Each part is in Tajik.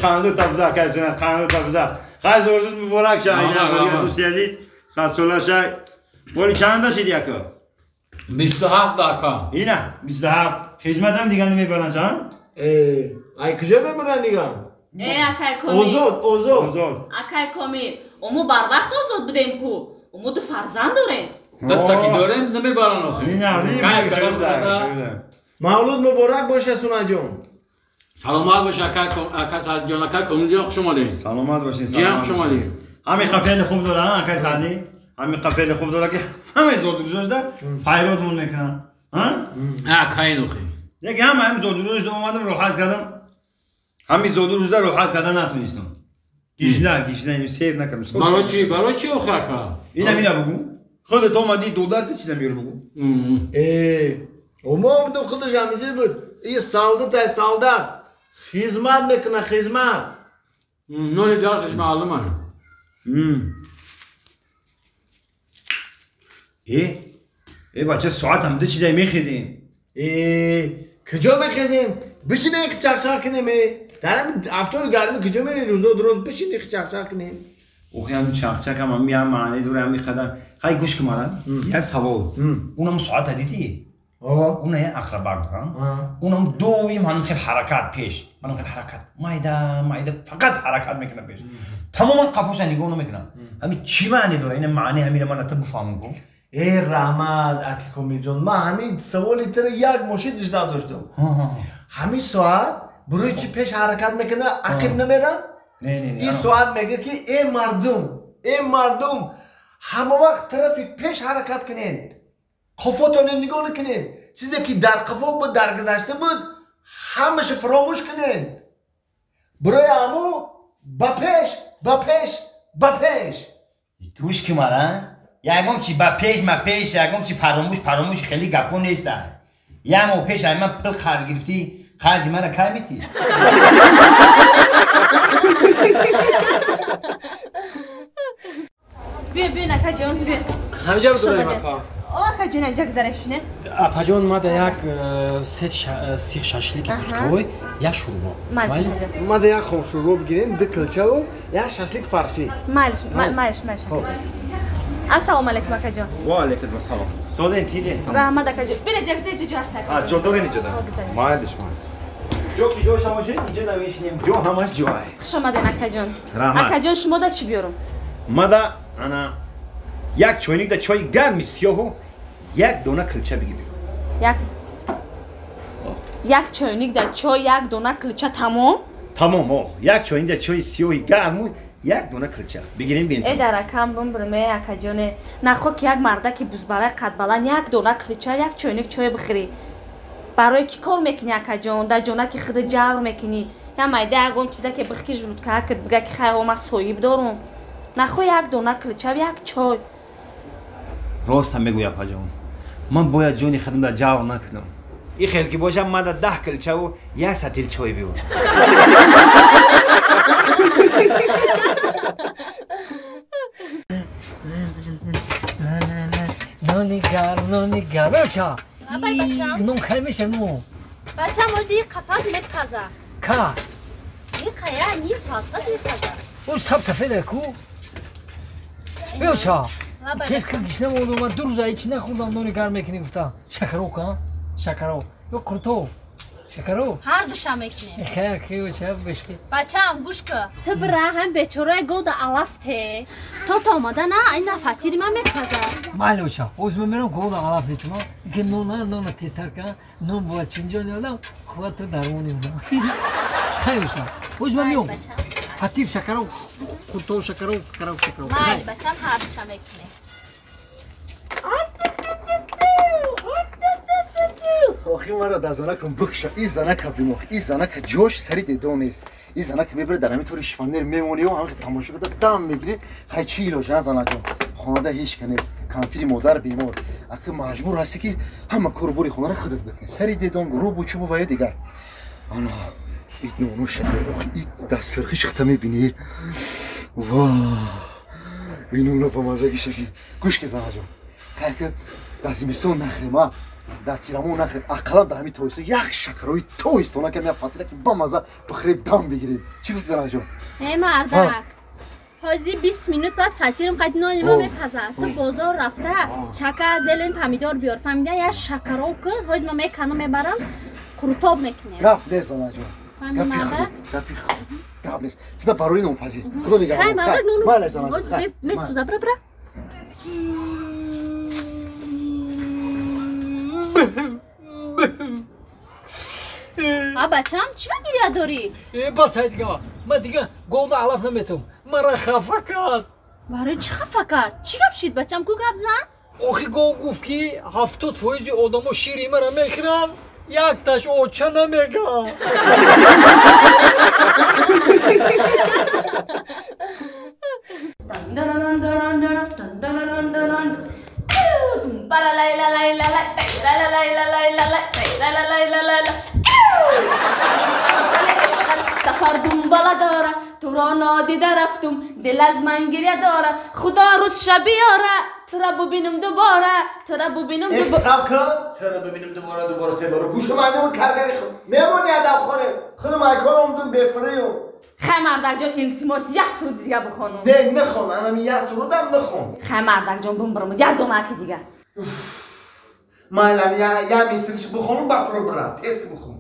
قانون تبزا کسینا قانون تبزا خواهد روز مبارک شاید دوستی عزیز سال شاید ولی چند داشتی دیگه 27 دقیقه اینه 27 خدمت هم دیگه نمیبرن جان ای کجا ببرن دیگه акай комил озод акай комил уму барвақт озод будем ку уму ду фарзанд дорем таки дорем намебаран охи мавлуд муборак боша сунаҷон саломат бош ака садҷон ака комилҷон хуш омадед саломат бошин ҷиям хуш омадед ҳамин қафели хуб доран ака сади ҳамин қафели хуб дора ки ҳамаи зодурӯзда пайродмон мекунан акаин охи яке ҳамаи зодурӯзда омадам роҳат кардам ҳамин зодурӯзда роҳат карда натонистам гишна сер накардам барои чӣ охи ака ина мира бугу худат омади додарти чида мера бугу умом ду худаш ҳамиҷи буд и солдат солдат хизмат мекуна хизмат нони дарсаш маълума бача соат ҳамда чида мехезем куҷо мехезем бишине чақчақ кунем дарам афтори гарми куҷо мери рӯзоду рӯз бишине чақчақ кунем охи ҳам чақчақ ҳам ҳам маъне дора ҳами қадар ҳай гӯш ки мара як савол унам соата дидӣ اون یه اقربا دارن اونم دویم هنوز خیلی حرکت پیش منو خیلی حرکت مایده فقط حرکت میکنه پیش تماما قفوش نگاه نمیکنم همین چی معنی داره این معنی همین من تو بفهمم کو رحمت اکی کمیل جان من همین سوالی تر یک مشید اجدا داشتم همین ساعت بروی چی پیش حرکت میکنه عقب نمیرن نه این ساعت میگه که ای مردم همه وقت طرفی پیش حرکت کنین خفاتون نگاه نکنین چیزی که در قفا بود در گذشته بود همش فراموش کنین برای امو با پیش گوش که مرا یکم چی با پیش یکم چی فراموش خیلی گپو نیست یکم پیش من پل خرج گرفتی خرج من را کار میتی بیا نکا جان بیا همینجا بدونیم اپا اکا جان اینجا گذارشینه اپا جان ماده یک سیخ شاشلیک بوسکوی یک شوربا ماده یک خون شوربا بگیرین دو کلچه و یک شاشلیک فرشی مالش السلام علیکم اکا جان و علیکم السلام سوده انتیجه رحمت اکا جان بینه جگزه جو هست اکا جان چطور اینجا دا مایدش جو که دوش هماشه اینجا نمیشنیم جو همش جوه خوش آمدین اکا جان رحمت اکا جان شما دا چی بیارم مادا انا یک چوینیک دا چای گرم سیاه یک دونه کلچه بگی بیرون یک چوینیک دا چای یک دونه کلچه تمام یک چوینیک دا چای سیاه گرم یک دونه کلچه بگیریم بین ای در رکم برمه اکا جانه نخوا که یک مرده که بزبره قد بلند یک دونه کلچه یک چوینیک چای بخیری برای کی کار میکنی اکا جان در جانه که خود جار میکنی یا مایده اگم چیزا که بخی جلوت که کرد بگه که خیلی ما سایب دارم نخوا یک دونه کلچه یک چای راست هم بگوی اپا جان من باید جونی خودم در جار نکنم این خیلی که باشم من در 10 کلچه و یک سطیل چای بیارم نونیگر بچه نون خیلی میشه نو بچه موزی قپاز میپخزه که این خیلی نیم ساعت میپخزه او سب سفیده کو بچه کس که گیشنه مولو من 2 روز هیچی نخوردم نونیگر میکنی گفتا شکرو که شکرو یا کرتو شکرو هر دشم میکنیم خیلی بچه بشکی بچه هم گوش که تو برای هم بیچاره گود علفته تو آمده نه این فطیری من میپخزه مالی بچه اوزمه میرم گود علف نیتما که نون تیستر که نون باید چینجا نیادم خواهد تو درمونی بودم خیلی بچه اوزمه میام فطیر شکرو کرتو شکرو مالی بچه هم هر دشم میکنیم آخی مرا در زنکم بکشه این زنک بیمخ این زنک جوش سری دیدو نیست این زنک میبره در همین طوری شفندر میمونی و همین تماشا کرده دم میگیری خیلی چی ایلوشه زنکم خانواده هیچ کنیست کمپیری مادر بیمار اگه مجبور هستی که همه کوربوری خونه را خودت بکنی سری دیدم رو بوچو و دیگر آنا ایت نونو شده آخی ایت در سرخیش خطه میبینی واه این نونو با مزاگی شفی گوش که زنجم خیلی که در زمستان نخریم در تیرمون نخریم اقلا به همین تویسته یک شکروی تویستونه که میاد فاتیره که با مزه بخریم دم بگیریم چی گفتی زنک جان؟ ای مردک حاضی 20 minut پس فاتیرم قد نانی ما میپزه تو بازار رفته چکه زلن پمیدار بیار فهمیده یا شکرو کن حاضی ما میکنم میبرم قروتاب میکنیم گپ نیست زنک جان فهمی مردک؟ گپی خود گپ نیست تیتا بروری نونپذیر خدا نگه خیلی مردک نونو ماله زنک حاضی میسوزه برا برا بچم چی بگیری داری؟ بس های دیگه من دیگه گولد علف نمیتونم مرا خفه کرد برای چی خفه کرد؟ چی گپ شید بچم کو گپ زن؟ آخی گفت که 70% آدمو شیری مرا میخورن یک تاش اوچه نمیگن سفر دنباله داره تو را نادیده رفتم دل از من گریه داره خدا روز شب بیاره تو را ببینم دوباره تو را ببینم دوباره اختاب کن تو را ببینم دوباره سه باره گوش مردم کارگری خود میمونی ادب خونه خود مایکل اومدون بفریم خیلی مردک جان التماس یک سرود دیگه بخونم نه نخون انم یک سرودم نخون خیلی مردک جان بمبرم یک دونکی دیگه مالم یا میسرش بخونم با پروگرام تست بخون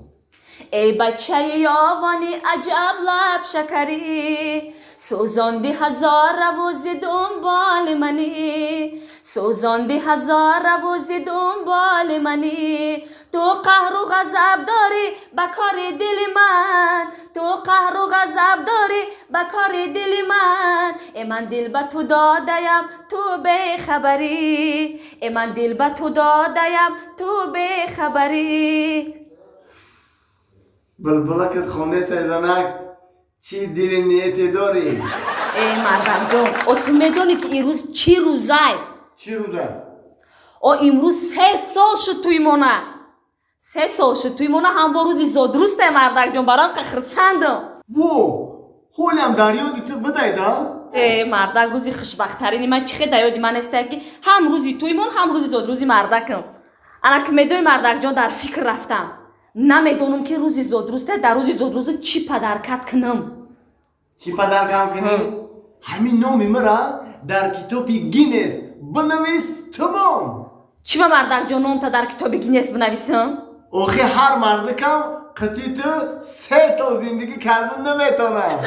ای بچه یاوانی عجب لب شکری سوزاندی هزار روز دنبال منی سوزاندی هزار روز دنبال منی تو قهر و غضب داری بکار دل من تو قهر و غضب داری بکار دل من ای من دل به تو دادیم تو بخبری ای من دل به تو دادیم تو بخبری بلبلکت خونده سیزنک چی دل نیتی داری؟ ای مردم جان او تو میدونی که این روز چی روزه؟ چی روزه؟ او امروز 3 سال شد توی مونه 3 سال شد توی مونه هم با روزی زادروسته مردک جان برام که خرسندم وو هولم داریو دیتو بدایدا؟ ای مردک روزی خوشبخترینی من چی خیلی دیادی من است که هم روزی توی مون هم روزی زادروزی مردکم انا که میدونی مردک جان در فکر رفتم نمیدونم که روزی زادروسته در روزی زادروز چی پدرکت کنم چی پدرکم کنی؟ همین نومی مرا در کتابی گینس بنویس تمام چی با مردک جان نوم تا در کتابی گینس بنویسم؟ اوخی هر مردکم قطعی تو 3 سال زندگی کردن نمیتونم